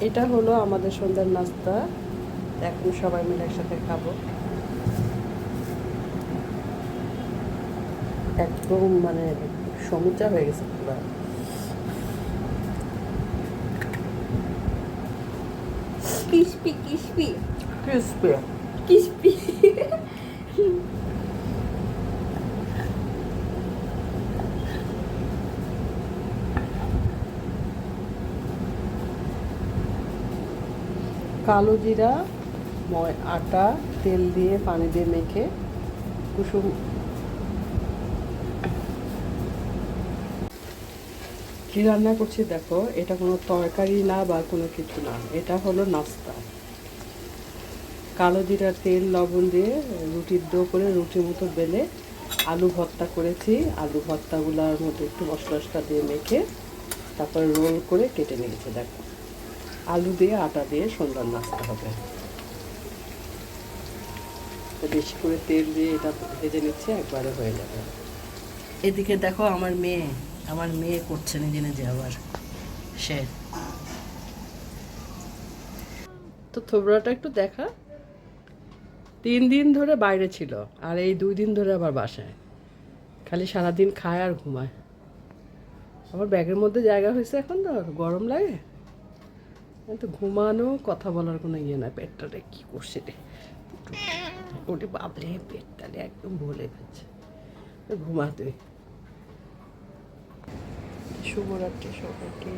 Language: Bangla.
এটা হলো আমাদের সন্ধ্যার নাস্তা। এখন সবাই মিলে একসাথে খাবো। একদম মানে সমুচা হয়ে গেছে পুরো। Crispy crispy crispy. ক্রিস্পি। কালো জিরা, আটা, তেল দিয়ে পানি দিয়ে মেখে কুসুম। কি রান্না করছি দেখো, এটা কোনো তরকারি না বা কোনো কিছু না, এটা হলো নাস্তা। কালো জিরা, তেল, লবণ দিয়ে রুটির ডো করে রুটির মতো বেলে আলু ভর্তা করেছি। আলু ভর্তাগুলোর মধ্যে একটু মশলা টশলা দিয়ে মেখে তারপরে রোল করে কেটে নিয়েছি। দেখো, আলু দিয়ে আটা দিয়ে সুন্দর নাস্তা হবে। তো বেশি করে তেল দিয়ে এটা ভেজে নিচ্ছে, একবারে হয়ে যাবে। এদিকে দেখো আমার মেয়ে করছে নিজে নিজে আবার সে। তো থোবড়াটা একটু দেখা। 3 দিন ধরে বাইরে ছিল, আর এই 2 দিন ধরে আবার বাসায়। খালি সারাদিন খায় আর ঘুমায়। আমার ব্যাগের মধ্যে জায়গা হয়েছে, এখন তো গরম লাগে। তো ঘুমানো, কথা বলার কোনো ইয়ে না। পেটটারে কি করছে রে, ওটি বাবলে পেটটালে একদম ভুলে গেছে। ঘুমাতে। শুভরাত্রি সবাইকে।